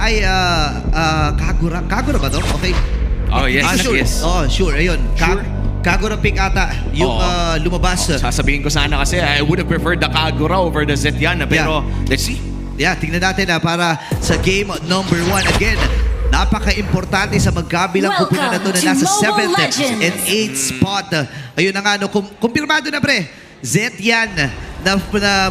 kay Kagura. Kagura ba to? Okay. Oh, yes, Sure. yes. Oh, sure. Ayun. Sure? Kagura pick ata yung lumabas. Sasabihin ko sana kasi I would have preferred the Kagura over the Zetian. Pero let's see. Yeah, tingnan natin para sa game number 1 again. Napaka-importante sa magkabilang kupunan na to na nasa 7th and 8th spot. Ayun na nga, no, kumpirmado na pre, Zetian na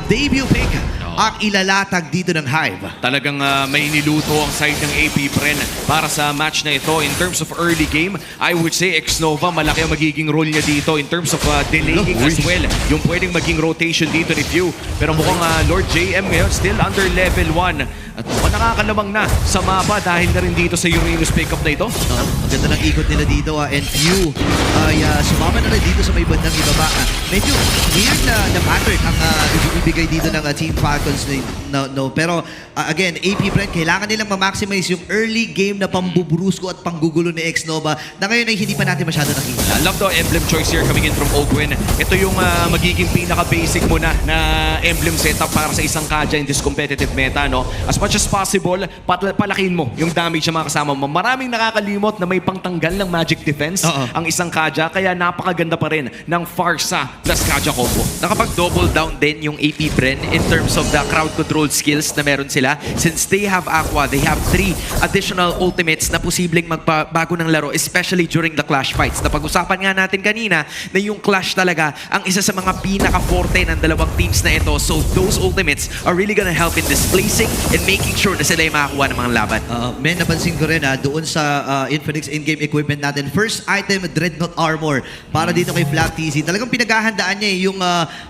debut pick ang ilalatag dito ng Hive. Talagang may niluto ang side ng AP Bren para sa match na ito. In terms of early game, I would say Xnova malaki ang magiging role niya dito in terms of delaying as well. Yung pwedeng maging rotation dito ni Few. Pero mukhang Lord JM ngayon still under level 1. At mukhang nakakalamang na sa mapa dahil na rin dito sa Uranus pickup na ito. Ang ganda ng ikot nila dito and Few ay sumama na rin dito sa may bandang ibaba. Medyo weird na pattern ang ibigay dito ng Team Falcons. No. Pero again, AP Brent, kailangan nilang ma-maximize yung early game na pambubrusko at panggugulo ni Xnova na ngayon ay hindi pa natin masyado nakita. I love the emblem choice here coming in from Ogwen. Ito yung magiging pinaka-basic mo na emblem setup para sa isang Kaja in this competitive meta. No? As much as possible, palakin mo yung damage sa mga kasama mo. Maraming nakakalimot na may pangtanggal ng magic defense ang isang Kaja, kaya napakaganda pa rin ng Farsa plus Kaja combo. Nakapag-double down din yung AP Bren in terms of the crowd control skills na meron sila. Since they have Aqua, they have 3 additional ultimates na posibleng magbago ng laro, especially during the clash fights. Napag-usapan nga natin kanina na yung clash talaga ang isa sa mga pinaka-forte ng dalawang teams na ito. So those ultimates are really gonna help in displacing and making sure na sila yung makakuha ng mga laban. Men, napansin ko rin doon sa Infinix in-game equipment natin. First item, Dreadnought Armor para dito kay Flap TZ. Talagang pinaghahandaan niya yung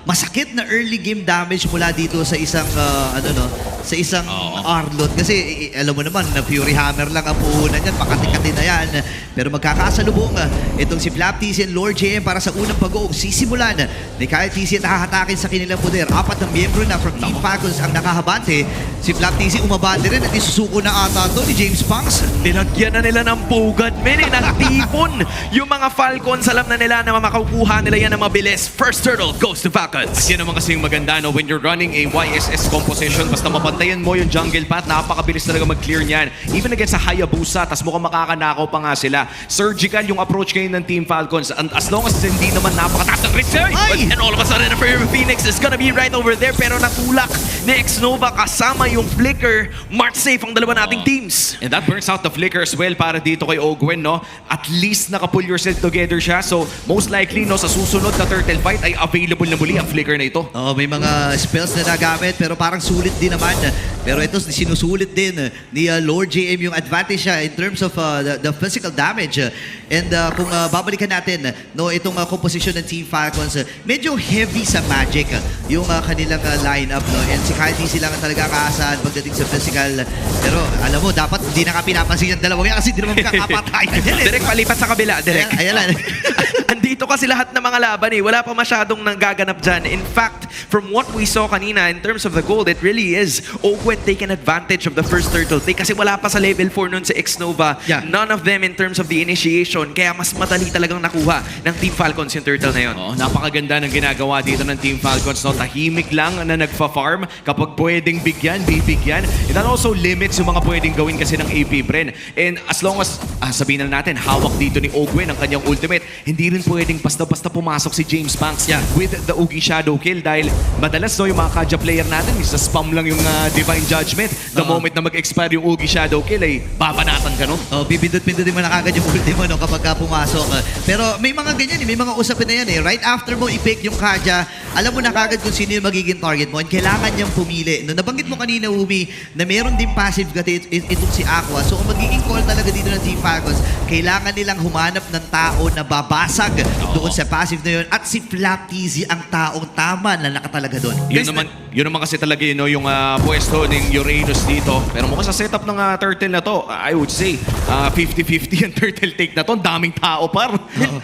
masakit na early game damage mula dito sa isang Arlot. Kasi alam mo naman na Fury Hammer lang ang puhunan niyan, pakati-kati na yan. Pero magkakasalubong itong si Flap TZ and Lord JM para sa unang pag-go. Sisimulan ni Kyle TZ at hahatakin sa kanilang poder. 4 na miyembro na from Team Falcons ang nakahabante. Si Flap TZ umabante rin at isusuko na ata to ni James Punks. Nilagyan na nila ng pugad, men, nagtipon yung mga Falcons. Alam na nila na makakuha nila yan ng mabilis. First turtle goes to Falcons. Yan naman kasi yung maganda, no? When you're running a YSS composition, basta mapantayan mo yung jungle path, napakabilis talaga mag-clear niyan. Even against sa Hayabusa, tas mukhang makakanakaw pa nga sila. Surgical yung approach ngayon ng Team Falcons. And as long as hindi naman napakataas ng risk. And all of a sudden, Phoenix is gonna be right over there. Pero natulak ni Xnova kasama yung Flicker. March safe ang dalawa nating teams. And that burns out the flicker as well para dito kay Ogwen, no? At least nakapull yourself together siya. So, most likely, no, sa susunod na turtle fight ay available na muli ang flicker na ito. May mga spells na nagamit pero parang sulit din naman. Pero ito, sinusulit din ni Lord JM yung advantage siya in terms of the physical damage. And kung babalikan natin, no, itong composition ng Team Falcons, medyo heavy sa magic yung kanilang lineup. No? And si Kyle TZ lang talaga kaasahan pagdating sa physical. Pero alam mo, dapat hindi na ka pinapansin yung dalawang yan kasi hindi naman magkakapatayan yan. Direk, palipat sa kabila. Direk. Ayan lang. Andito kasi lahat ng mga laban eh. Wala pa masyadong nanggaganap dyan. In fact, from what we saw kanina in terms of the gold, it really is Ogwen taking advantage of the first turtle take kasi wala pa sa level 4 nun sa Xnova. Yeah. None of them in terms of the initiation. Kaya mas madali talagang nakuha ng Team Falcons yung turtle na yun. Napakaganda ng ginagawa dito ng Team Falcons. No? Tahimik lang na nagfa-farm. Kapag pwedeng bigyan, bibigyan. And that also limits yung mga pwedeng gawin kasi ng AP Bren. And as long as, sabihin na natin, hawak dito ni Ogwen ang kanyang ultimate, hindi rin pwedeng basta-basta pumasok si James Banks with the Ugi Shadow Kill dahil madalas no, yung mga Kaja player natin, isa spam lang yung Divine Judgment. The moment na mag-expire yung Ugi Shadow Kill ay babanatan ka, no? Bibindot-pindutin mo na kagad yung ultimo no, kapag pumasok. Pero may mga ganyan, may mga usapin na yan eh. Right after mo i-pick yung Kaja, alam mo na kagad kung sino yung magiging target mo and kailangan niyang pumili. No, nabanggit mo kanina, Umi, na meron din passive gati itong si Aqua. So kung magiging call talaga dito ng Team Falcons, kailangan nilang humanap ng tao na babasag doon sa passive na yun. At si Flap TZ ang taong tama na nakatalaga doon. Yun naman kasi talaga yun, no, yung pwesto ng Uranus dito. Pero mukhang sa setup ng turtle na to, I would say 50-50 ang turtle take na to. Ang daming tao par.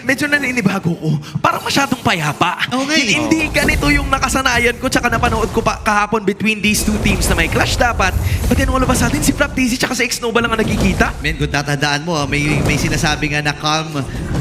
Medyo naninibago ko. Parang masyadong payapa. Hindi ganito yung nakasanayan ko tsaka napanood ko pa kahapon between these two teams na may clash dapat. But then all of a sudden, si Flap TZ tsaka si Xnova lang ang nagkikita. Men, kung tatandaan mo, may sinasabi nga na calm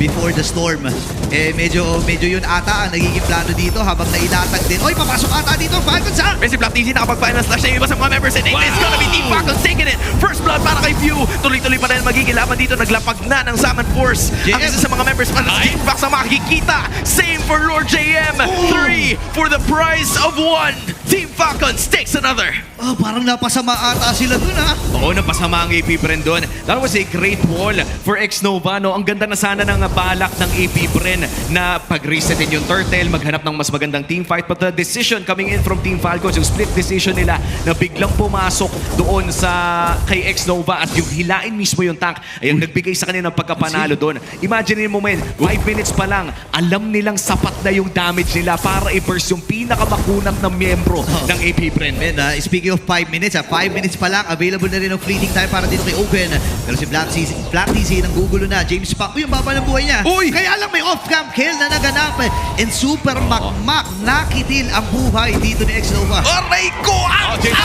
before the storm. Medyo yun ata ang nagiging plano dito habang nailatag din. Oy, papasok ata dito, Falcons ha! Si Flap TZ nakapag-final slash na yung iba sa mga members and it's gonna be Team Falcons taking it. First blood para Few. Tuloy-tuloy pa rin magigilaban dito. Naglapag na ng Salmon Force. Ang isa sa mga members pa ng Team Fox ang makikita. Same for Lord JM. 3 for the price of 1. Team Falcons takes another. Oh, parang napasama ata sila dun ha. Oo, napasama ang AP Bren doon. That was a great wall for X-Nova, no? Ang ganda na sana ng balak ng AP Bren na pag-resetin yung turtle, maghanap ng mas magandang team fight. But the decision coming in from Team Falcons, yung split decision nila na biglang pumasok doon sa kay X-Nova at yung hilain mismo yung tank ay ang nagbigay sa kanila ng pagkapanalo doon. Imagine mo, men, 5 minutes pa lang, alam nilang sapat na yung damage nila para i-burst yung pinakamakunat na miyembro ng AP Bren. Men, speaking of 5 minutes, 5 minutes pa lang, available na rin ang fleeting time para dito kay Open. Pero si Black TC nang gugulo na. James Pac, yung baba ng buhay niya. Uy! Kaya lang may off-cam kill na naganap. And super makmak nakitil ang buhay dito ni X-Nova. Aray ko! James.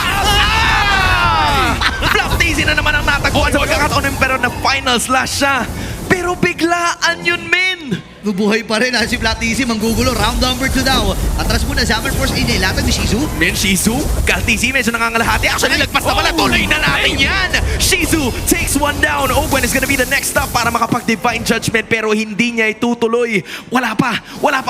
Flop Daisy na naman ang natagpuan sa pagkakataon pero na final slash siya. Pero biglaan yun, men! Bubuhay pa rin si Black TC, manggugulo. Round number 2 daw. Atras muna, Summer Force, inilatag ni Shizu. Men, Shizu, Kaltizi medyo nangangalahati. Actually, lagpas na pala. Tuloy na natin yan. Shizu takes one down. Owen is gonna be the next stop para makapag-divine judgment pero hindi niya itutuloy. Wala pa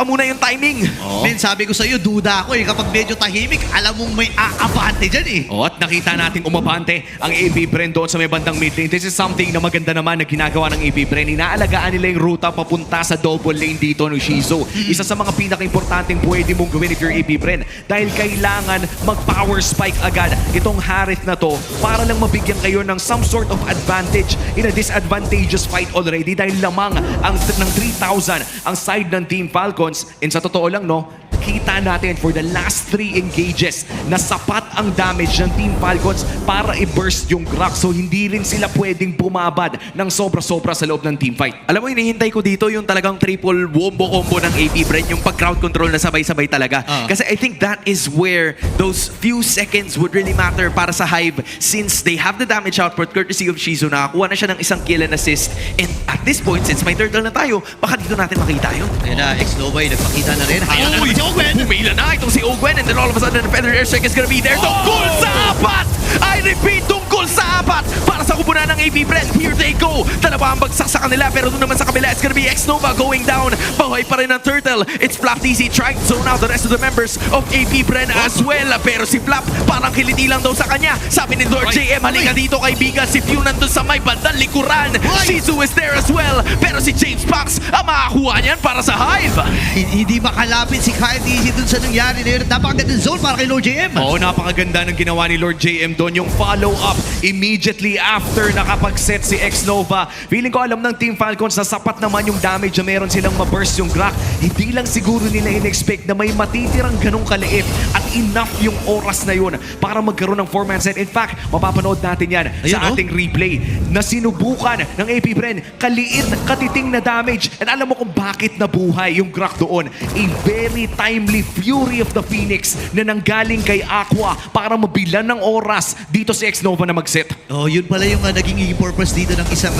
muna yung timing. Men, sabi ko sa iyo, duda ako kapag medyo tahimik, alam mong may aabante dyan eh. Oh, at nakita nating umabante ang AP Bren doon sa may bandang mid lane. This is something na maganda naman na ginagawa ng AP Bren. Inaalagaan nila yung ruta papunta sa double lane dito ng Shizu. Isa sa mga pinaka-importanting pwede mong gawin if you're AP Bren. Dahil kailangan mag-power spike agad itong Harith na to para lang mabigyan kayo ng some sort of advantage in a disadvantageous fight already dahil lamang ng 3,000 ang side ng Team Falcons. And sa totoo lang, no, kita natin for the last 3 engages na sapat ang damage ng Team Falcons para i-burst yung Grok. So hindi rin sila pwedeng bumabad ng sobra-sobra sa loob ng team fight. Alam mo, hinihintay ko dito yung talagang triple wombo combo ng AP Bren, yung pag-crowd control na sabay-sabay talaga. Kasi I think that is where those few seconds would really matter para sa Hive since they have the damage output courtesy of Shizu. Nakakuha na siya ng isang kill and assist. And at this point, since may turtle na tayo, baka dito natin makita yun. Ayan na, X-Nova nagpakita na rin. Hayaan na Uy! naman si Owen. Humila na itong si Owen and then all of a sudden the Feather Airstrike is gonna be there. Tungkol sa apat! I repeat, tungkol sa apat! Para sa kupunan ng AP Bren, here they go! Dalawa ang bagsak sa kanila pero doon naman sa kabila, it's gonna be X-Nova going down. Bahay pa rin ang Turtle. It's Flap TC trying to zone out the rest of the members of AP Bren as well. Pero si Flap parang kiliti lang daw sa kanya. Sabi ni Lord JM, halika dito kaibigan. Si Few nandun sa may bandang likuran. Shizu is there as well. Pero si James Pax ang makakuha niyan para sa Hive. Hindi makalapit si Kyle DC dun sa nangyari na yun. Napakagandang zone para kay Lord JM. Oo, napakaganda ng ginawa ni Lord JM doon. Yung follow-up immediately after nakapag-set si X-Nova. Feeling ko alam ng Team Falcons na sapat naman yung damage na meron silang ma-burst yung Grok. Hindi lang siguro nila in-expect na may matitirang ganong kaliit at enough yung oras na yun para magkaroon ng 4-man set. In fact, mapapanood natin yan sa ating replay na sinubukan ng AP Bren. Kaliit, katiting na damage. And alam mo kung bakit nabuhay yung Grok doon. A very timely Fury of the Phoenix na nanggaling kay Aqua para mabilan ng oras dito si X-Nova na mag-set. Oh, yun pala yung naging purpose dito ng isang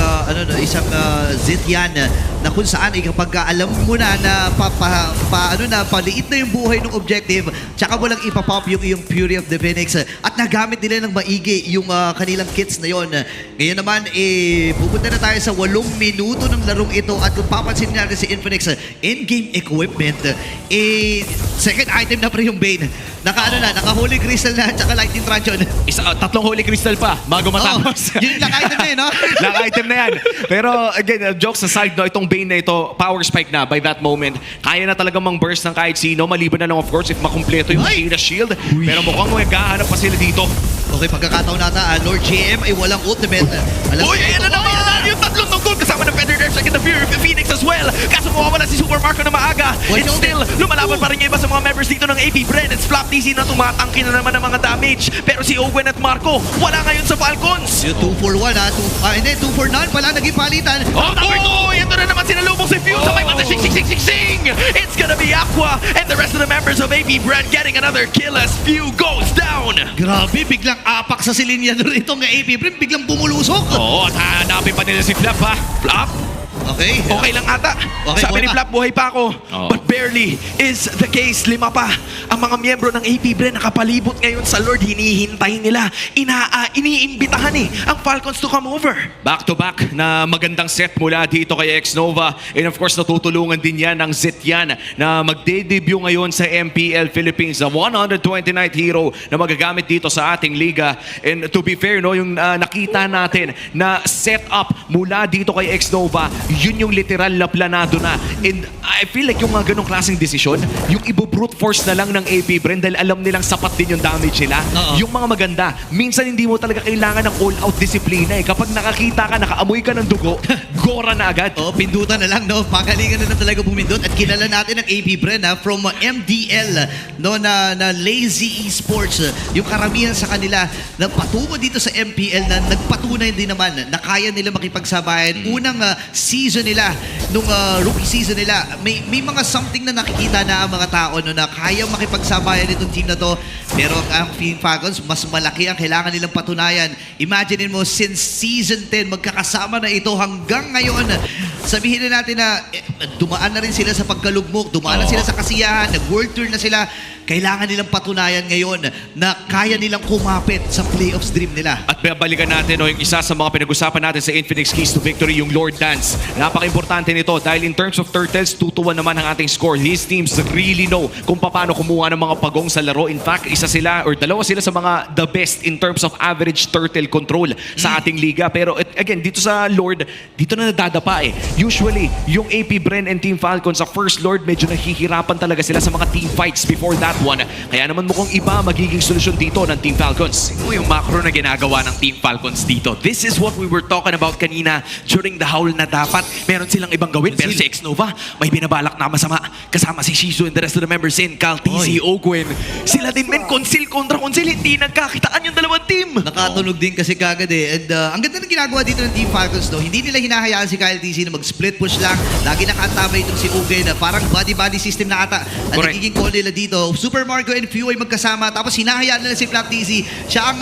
Zitian na kung saan kapag alam mo na paliit na yung buhay ng objective, tsaka mo lang ipapop yung Fury of the Phoenix at nagamit nila ng maigi yung kanilang kits na yon. Ngayon naman, pupunta na tayo sa 8 minuto ng larong ito at kung papansin natin si Infinix in-game equipment, second item na pa yung Bane. Naka Holy Crystal na tsaka Lightning Truncheon. Tatlong Holy Crystal pa bago matapos. Yun lang item na yun, no? Lang item na yan. Pero again, jokes aside, no, itong Bane na ito, power spike na by that moment. Kaya na talagang mang-burst ng kahit sino. Maliban na lang of course if makumpleto yung Shida Shield. Pero mukhang maghahanap pa sila dito. Okay, pagkakataon nata, Lord JM ay walang ultimate. Uy, ayan na naman yung tatlong tungkol kasama ng Feather Airstrike and the Fury of the Phoenix as well. Kaso mawawala si Super Marco na maaga. It's still, lumalaban pa rin yung iba sa mga members dito ng AP Bren. It's Flap TC na tumatangki na naman ng mga damage. Pero si Owen at Marco, wala ngayon sa Falcons. Yung 2 for 1 hindi, 2 for none pala naging palitan. Oh, ito na naman sinalubong si Few sa may mata. Sing! It's gonna be Aqua and the rest of the members of AP Bren getting another kill as Few goes down. Grabe, biglang apak sa silinya rito ng AP Bren, biglang bumulusok. Oo, at hanapin pa nila si Flap ha. Flap? Okay. Okay lang ata. Okay, Sabi buhay ni pa. Flap, buhay pa ako. Oo. But barely is the case. 5 pa. Ang mga miyembro ng AP Bren nakapalibot ngayon sa Lord. Hinihintay nila. Iniimbitahan ang Falcons to come over. Back-to-back na magandang set mula dito kay Xnova. And of course, natutulungan din yan ng Zetian na magde-debut ngayon sa MPL Philippines. The 129th hero na magagamit dito sa ating liga. And to be fair, no, yung nakita natin na set-up mula dito kay Xnova, yun yung literal na planado na. And I feel like yung mga ganong klaseng desisyon, yung ibo-brute force na lang ng AP Bren dahil alam nilang sapat din yung damage nila. Oo. Yung mga maganda, minsan hindi mo talaga kailangan ng all-out disiplina eh. Kapag nakakita ka, nakaamoy ka ng dugo, gora na agad. Oh, pindutan na lang, no? Pagalingan na talaga pumindot. At kilala natin ang AP Bren, from MDL, no, na Lazy Esports. Yung karamihan sa kanila na patungo dito sa MPL na nagpatunay din naman na kaya nila makipagsabayan. Unang season nila, nung rookie season nila, may mga something na nakikita na ang mga tao no, na kaya makipagsabayan itong team na to. Pero ang Phoenix Falcons, mas malaki ang kailangan nilang patunayan. Imagine mo, since season 10, magkakasama na ito hanggang ngayon. Sabihin na natin na dumaan na rin sila sa pagkalugmok, dumaan na sila sa kasiyahan, nag-world tour na sila. Kailangan nilang patunayan ngayon na kaya nilang kumapit sa playoffs dream nila. At babalikan natin yung isa sa mga pinag-usapan natin sa Infinix Keys to Victory, yung Lord Dance. Napaka-importante nito dahil in terms of turtles, 2-1 naman ang ating score. These teams really know kung paano kumuha ng mga pagong sa laro. In fact, isa sila or dalawa sila sa mga the best in terms of average turtle control sa ating liga. Pero again, dito sa Lord, dito na nadadapa eh. Usually, yung AP Bren and Team Falcon sa first Lord, medyo nahihirapan talaga sila sa mga team fights before that one. Kaya naman mukhang iba magiging solusyon dito ng Team Falcons. Yung macro na ginagawa ng Team Falcons dito. This is what we were talking about kanina during the howl na dapat meron silang ibang gawin. Pero si Xnova, may binabalak na masama. Kasama si Shizu and the rest of the members in Cal, TC, Ogwen. Sila din men, Consil kontra Consil. Hindi nagkakitaan yung dalawang team. Nakatunog din kasi kagad eh. And ang ganda ng ginagawa dito ng Team Falcons, no? Hindi nila hinahayaan si Kyle TC na mag-split push lang. Lagi nakaantabay itong si Uge na parang body-body system na ata ang Correct. nagiging call nila dito. Super Marco and Few ay magkasama. Tapos hinahayaan nila si Flap TC. Siya ang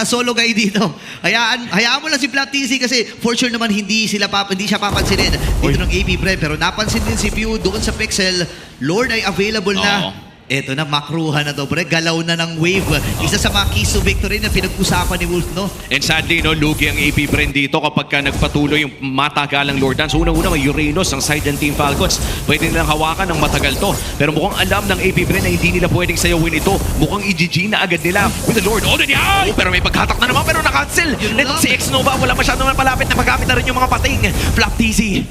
solo guy dito. Hayaan mo lang si Flap TC kasi for sure naman hindi siya papansinin dito ng AP Bren. Pero napansin din si Few doon sa Pixel. Lord ay available na. Oo. Eto na, makruhan na to, pre. Galaw na ng wave. Isa sa mga keys to victory na pinag-usapan ni Wolf, no? And sadly, no, lugi ang AP Bren dito kapag ka nagpatuloy yung matagalang Lord Dance. Unang-una, may Uranus ang side ng Team Falcons. Pwede nilang hawakan ng matagal to. Pero mukhang alam ng AP Bren na hindi nila pwedeng sayawin ito. Mukhang i-GG na agad nila with the Lord already out! Pero may paghatak na naman pero na-cancel. Netong si Xnova, wala masyadong palapit na magamit na rin yung mga pating. Flap TC.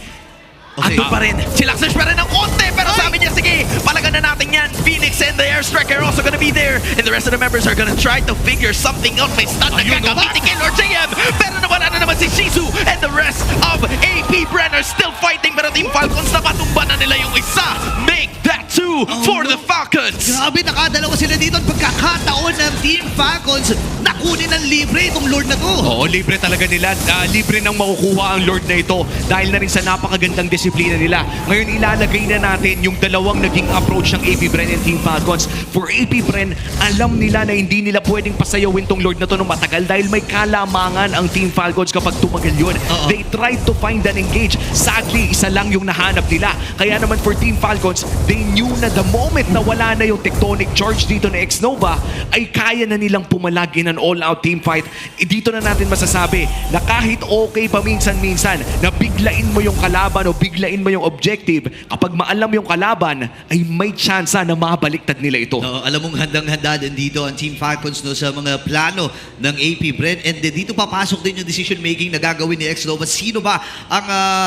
Okay. Andun pa rin. Silaksas pa rin ng konti. Pero sabi niya, sige, palagan na natin yan. Phoenix and the Airstrike are also gonna be there. And the rest of the members are gonna try to figure something out. May stun na gagamitin kay Lord JM. Pero nawala na naman si Shizu. And the rest of AP Bren are still fighting. Pero Team Falcons, napatumba na nila yung isa. Make that two for the Falcons. Grabe, nakadalawa sila dito at pagkakataon ng Team Falcons na kunin ng libre itong Lord na to. Oo, libre talaga nila. Libre nang makukuha ang Lord na ito dahil na rin sa napakagandang disiplina nila. Ngayon ilalagay na natin yung dalawang naging approach ng AP Bren and Team Falcons. For AP Bren, alam nila na hindi nila pwedeng pasayawin tong Lord na to ng matagal dahil may kalamangan ang Team Falcons kapag tumagal yun. Oo. They tried to find and engage. Sadly, isa lang yung nahanap nila. Kaya naman for Team Falcons, they knew na the moment na wala na yung tectonic charge dito na Xnova, ay kaya na nilang pumalag in an all-out team fight. Dito na natin masasabi na kahit okay pa minsan-minsan na biglain mo yung kalaban o biglain mo yung objective, kapag maalam yung kalaban, ay may tsansa na mabaliktad nila ito. No, alam mong handang-handa din dito ang Team Falcons no, sa mga plano ng AP Bren. And dito papasok din yung decision making na gagawin ni Xnova. Sino ba ang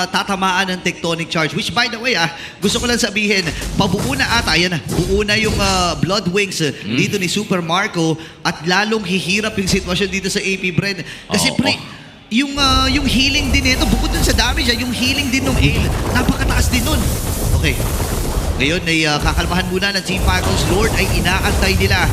tatamaan ng tectonic charge? Which by the way, gusto ko lang sabihin, pabuo na ata, yan, buo na yung Blood Wings dito ni Super Marco at lalong hihirap yung sitwasyon dito sa AP Bren. Kasi pre, yung healing din nito, bukod dun sa damage, yung healing din ng Ale, napakataas din nun. Okay. Ngayon ay kakalmahan muna ng Team Falcons. Lord ay inaantay nila.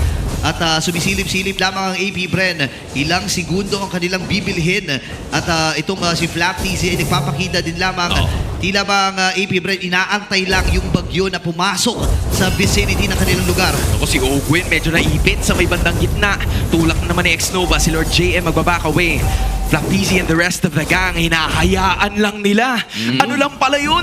at sumisilip-silip lamang ang AP Bren. Ilang segundo ang kanilang bibilhin at itong si Flap TZ ay nagpapakita din lamang tila ba ang AP Bren inaantay lang yung bagyo na pumasok sa vicinity ng kanilang lugar. Ako si Ogwin, medyo naipit sa may bandang gitna. Tulak naman ni Xnova, si Lord JM magbaback away. Flaptizi and the rest of the gang, hinahayaan lang nila. Ano lang pala yun?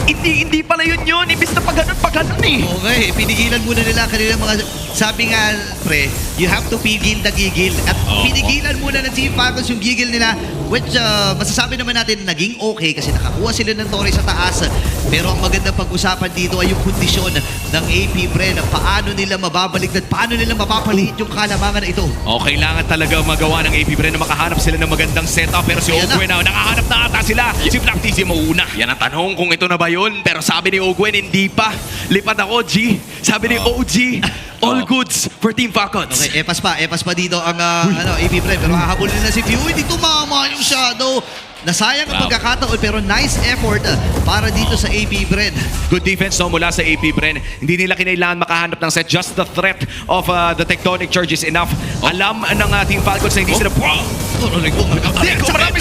Hindi pala yun. Imbis na pag-ganon eh. Okay, pinigilan muna nila ang kanilang mga... Sabi nga, pre, you have to pigil the gigil. At pinigilan muna ng Team Falcons yung gigil nila, which masasabi naman natin naging okay kasi nakakuha sila ng Torre sa taas. Pero ang magandang pag-usapan dito ay yung kondisyon ng AP Bren. Paano nila mababaliktad, paano nila mapapaliit yung kalamangan na ito. Kailangan talaga magawa ng AP Bren na makahanap sila ng magandang setup. Pero si Ayan Ogwen na, nakahanap na ata sila. Si Flap TZ mauna. Yan ang tanong kung ito na ba yun. Pero sabi ni Ogwen, hindi pa. Lipad ako, G. Sabi ni OG, all goods for Team Falcons. Okay, epas pa dito ang AP Bren. Pero hahabulin na si Few, hindi tumama yung Shadow. Nasayang ang pagkakataon pero nice effort para dito sa AP Bren. Good defense no, mula sa AP Bren. Hindi nila kinailangan makahanap ng set. Just the threat of the tectonic charge is enough. Alam ng Team Falcons na hindi sila... Marami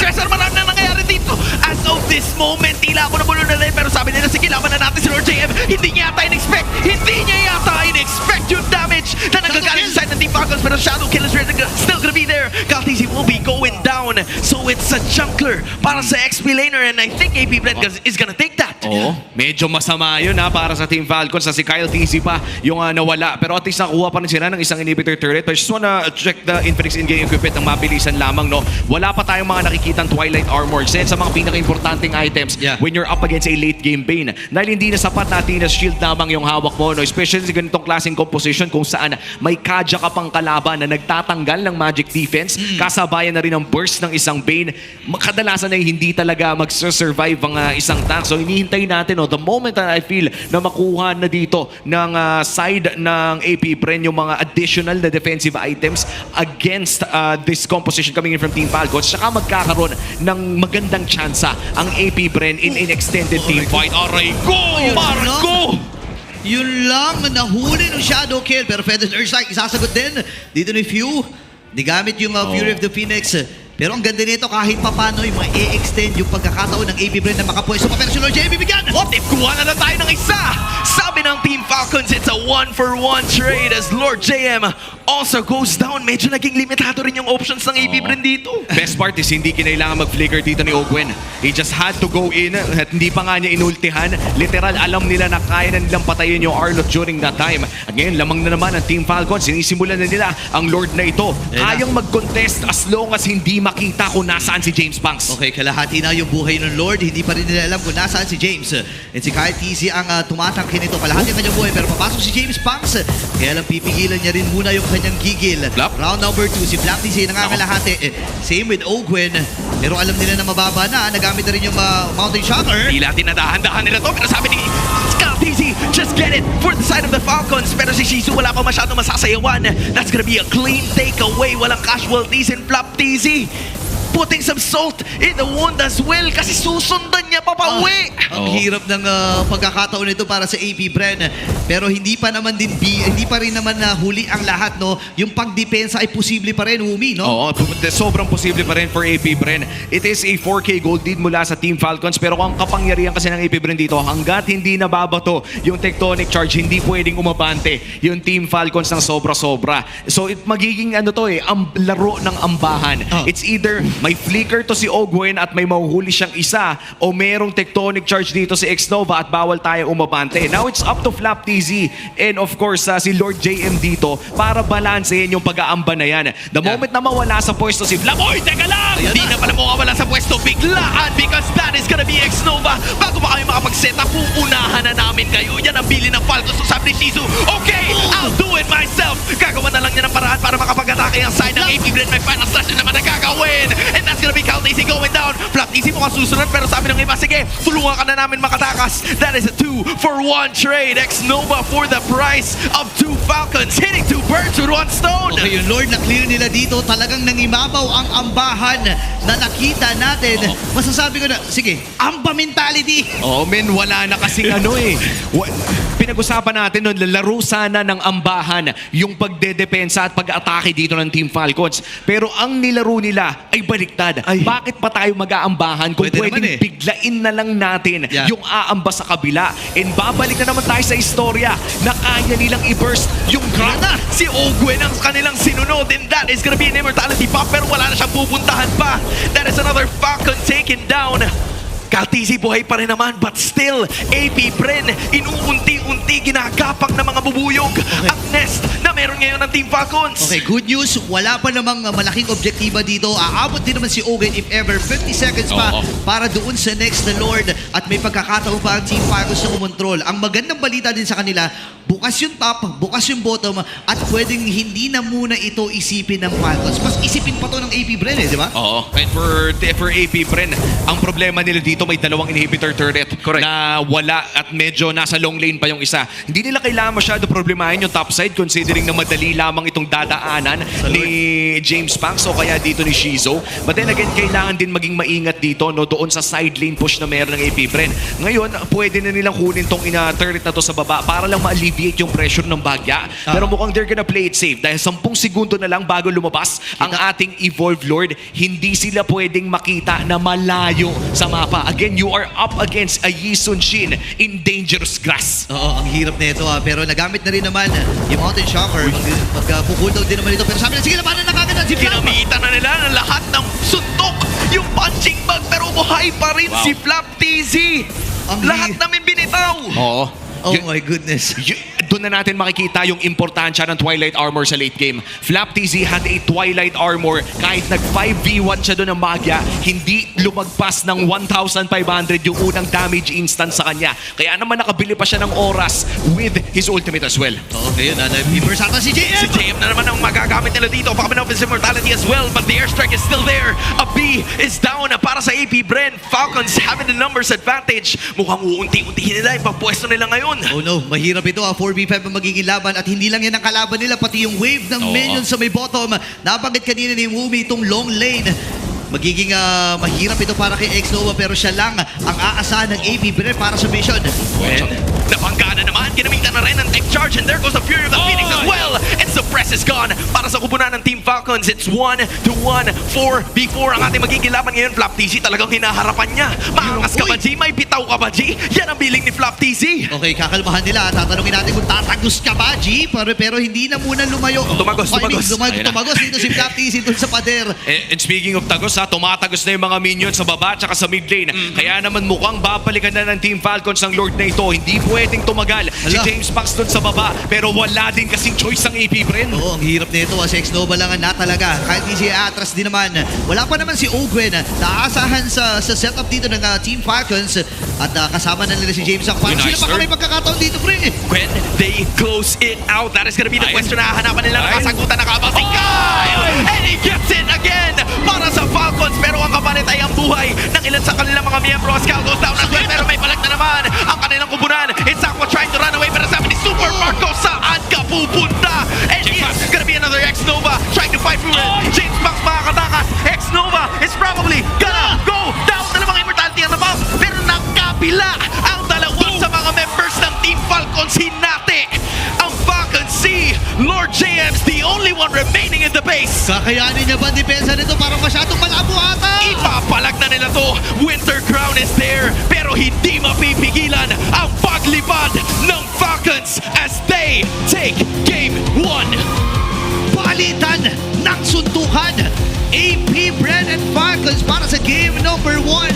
na nangyayari dito. As of this moment, tila ako nabulo na rin. Pero sabi nila, sige, laban na natin si Lord JM. Hindi niya yata in-expect yung damage na nagagaling sa side ng Team Falcons. Pero Shadow Kill is still gonna be there. Kaltizi will be going down. So it's a junkler para sa XP laner. And I think AP Bren is gonna take that. Medyo masama yun para sa Team Falcons na si Kyle TZ pa yung nawala. Pero at least nakuha pa rin sila ng isang inhibitor turret. I just wanna check the Infinix in-game equipment ng mabilisan lamang. No? Wala pa tayong mga nakikitang Twilight Armor. Sen sa mga pinaka-importanting items when you're up against a late game Bane. Dahil hindi na sapat natin na shield lamang yung hawak mo. No? Especially sa ganitong klaseng composition kung saan may Kaja ka pang kalaban na nagtatanggal ng magic defense. Kasabayan na rin ang burst ng isang Bane. Kadalasan ay hindi talaga mag-survive ang isang tank. So hinihintay natin the moment that I feel na makuha na dito ng side ng AP Bren yung mga additional na defensive items against this composition coming in from Team Falcons. Saka magkakaroon ng magandang tsansa ang AP Bren in an extended team fight. Aray ko! Marco! Yun lang, nahuli ng Shadow Kill. Pero Feather Earthstrike, isasagot din. Dito ni Few, nigamit yung Fury of the Phoenix. Pero ang ganda nito kahit papano yung mga i-extend yung pagkakataon ng AP Bren na makapwesto pa. Pero si Lord JM bibigyan! What if kuha na tayo ng isa? Sabi ng Team Falcons, it's a 1-for-1 trade as Lord JM also goes down. Medyo naging limitado rin yung options ng AP Bren dito. Best part is hindi kinailangan mag-flicker dito ni Ogwen. He just had to go in at hindi pa nga niya inultihan. Literal, alam nila na kaya na nilang patayin yung Arlott during that time. At ngayon, lamang na naman ang Team Falcons. Sinisimulan na nila ang Lord na ito. Kayang mag-contest as long as hindi makita kung nasaan si James Punks. Okay, kalahati na yung buhay ng Lord. Hindi pa rin nila alam kung nasaan si James. And si Kyle TZ ang tumatangkin nito. Kalahati ang kanyang buhay pero papasok si James Punks. Kaya lang pipigilan niya rin muna yung kanyang gigil. Round number 2, si Flap TZ nangangalahati. Same with Ogwen. Pero alam nila na mababa na. Nagamit na rin yung Mountain Shocker. Tila tinadahan-dahan nila to. Pero sabi ni Kaltizi, just get it for the side of the Falcons. Pero si Shizu wala pa masyadong masasayawan. That's gonna be a clean takeaway. Walang casualties in Flap TZ. Putting some salt in the wound as well kasi susundan niya papauwi. Ang hirap ng pagkakataon nito para sa AP Bren. Pero hindi pa rin naman huli ang lahat, no? Yung pagdepensa ay posible pa rin, Umi, no? Oo, sobrang posible pa rin for AP Bren. It is a 4K gold lead mula sa Team Falcons pero ang kapangyarihan kasi ng AP Bren dito, hanggat hindi nababato yung tectonic charge, hindi pwedeng umabante yung Team Falcons ng sobra-sobra. So magiging laro ng ambahan. It's either may flicker to si Ogwen at may mahuhuli siyang isa o merong tectonic charge dito si Xnova at bawal tayo umabante. Now it's up to Flap TZ and of course si Lord JM dito para balansehin yung pag-aamba na yan. The moment na mawala sa pwesto si Flap, oy, teka lang! Hindi na pala mawawala sa pwesto biglaan because that is gonna be Xnova. Bago pa kayo makapag-set up, uunahan na namin kayo. Yan ang bili ng Falcons. So sabi ni Shizu, okay, I'll do it myself. Gagawa na lang niya ng paraan para makapag-atake ang side ng AP Bren. May final slash na naman na gagawin. And that's gonna be Kaltizi going down. Flap Flapteasy mukhang susunod pero sabi ng iba, sige, tulungan ka na namin makatakas. That is a 2-for-1 trade. X-Nova for the price of 2 Falcons, hitting 2 birds with 1 stone. Okay, yung Lord na clear nila dito, talagang nangimabaw ang ambahan na nakita natin. Masasabi ko na, sige, amba mentality. Oh, men, wala na kasing ano eh. Pinag-usapan natin noon, laro sana ng ambahan yung pagdedepensa at pag-atake dito ng Team Falcons. Pero ang nilaro nila ay baliktad. Bakit pa tayo mag-aambahan kung Pwede pwedeng naman eh. biglain na lang natin Yeah. yung aamba sa kabila? And babalik na naman tayo sa istorya na kaya nilang i-burst yung Grata. Si Ogwen ang kanilang sinunod, and that is gonna be an immortality pop, pero wala na siyang pupuntahan pa. That is another Falcon taken down. Kaltisi buhay pa rin naman, but still, AP Bren, inuunti-unti ginagapang ng mga bubuyog ang nest na meron ngayon ng Team Falcons. Okay, good news. Wala pa namang malaking objektiba dito. Aabot din naman si Ogen if ever 50 seconds pa para doon sa next na Lord at may pagkakataon pa ang Team Falcons na kumontrol. Ang magandang balita din sa kanila, bukas yung top, bukas yung bottom at pwedeng hindi na muna ito isipin ng Falcons. Mas isipin pa to ng AP Bren di ba? Oo. And for AP Bren, ang problema nila dito may dalawang inhibitor turret na wala at medyo nasa long lane pa yung isa. Hindi nila kailangan masyado problemahin yung top side considering na madali lamang itong dadaanan ni James Panks o kaya dito ni Shizo. But then again, kailangan din maging maingat dito no, doon sa side lane push na meron ng AP Bren. Ngayon, pwede na nilang kunin tong turret na to sa baba para lang ma-alleviate yung pressure ng bagya. Pero mukhang they're gonna play it safe dahil 10 segundo na lang bago lumabas ang ating Evolved Lord. Hindi sila pwedeng makita na malayo sa mapa. Again, you are up against a Yi Sun Shin in dangerous grass. Oo, ang hirap na ito pero nagamit na rin naman yung Mountain Shocker. Magpupuntaw din naman ito pero sabi na, sige, labanan na kagad si Flap. Kinamitan na nila ng lahat ng suntok yung punching bag, pero buhay pa rin si Flapteasy. Lahat namin binitaw. Oo. Oh my goodness. Doon na natin makikita yung importansya ng Twilight Armor sa late game. Flapteasy had a Twilight Armor. Kahit nag 5v1 siya doon ng Magya, hindi lumagpas ng 1,500 yung unang damage instance sa kanya. Kaya naman nakabili pa siya ng oras with his ultimate as well. Oo, ngayon, na-reverse ata si JM. Si JM na naman ang magagamit nila dito. Pakabin of his immortality as well, but the airstrike is still there. A B is down para sa AP Bren. Falcons having the numbers advantage. Mukhang uunti-untihin nila. Ipapwesto nila ngayon. Oh no, mahirap ito 4v5 ang magiging laban at hindi lang yan ang kalaban nila, pati yung wave ng minions sa may bottom. Nabanggit kanina ni Wumi itong long lane. Magiging mahirap ito para kay X-Nova pero siya lang ang aasahan ng AP Bren para sa mission. Nabangga na naman, kinamitan na rin ng tech charge, and there goes the Fury of the Phoenix as well. And Suppress is gone para sa kupunan ng Team Falcons. It's 1-1, 4v4 ang ating magiging laban ngayon. Flapteasy talagang hinaharapan niya. Maangas ka ba, G? May bitaw ka ba, G? Yan ang biling ni Flapteasy. Okay, kakalmahan nila. Tatanungin natin kung tatagos ka ba, G? Pero hindi na muna lumayo. Tumagos. Tumagos dito si Flapteasy dun sa pader. And speaking of tagos tumatagos na yung mga minions sa baba at sa mid lane. Kaya naman mukhang babalikan na ng Team Falcons ang Lord na ito. Hindi pwedeng tumagal si James Panks doon sa baba. Pero wala din kasing choice ang AP Bren. Oo, ang hirap nito. Si X-Nova lang na talaga. Kahit di si Atras din naman. Wala pa naman si Ogwen. Naasahan sa setup dito ng Team Falcons. At kasama na nila si James. Parang sila pa may pagkakataon dito, pre. When they close it out, that is gonna be the question na hahanapan nila. Nakasagutan na kabal si Kyle! And he gets it again para sa Falcons. Pero ang kapalit ay ang buhay ng ilan sa kanilang mga miyembro. Scal goes down as well. Pero may palag na naman ang kanilang kubunan. It's Aqua trying to run away. Pero sabi ni Super Marco, saan ka pupunta? And it's gonna be another X-Nova trying to fight through it. James Panks makakatakas. X-Nova is probably gonna go down. Dalawang immortality ang nabang. Pero nakapila ang dalawa sa mga members ng Team Falcons. Hinati ang Falcon C. Lord JM's the only one remaining in the base. Kakayanin niya ba ang depensa nito? Parang masyadong malabo ata. Ipapalag na nila to. Winter Crown is there. Pero hindi mapipigilan ang paglipad ng Falcons as they take Game 1. Palitan ng suntukan. AP Bren and Falcons para sa game number 1.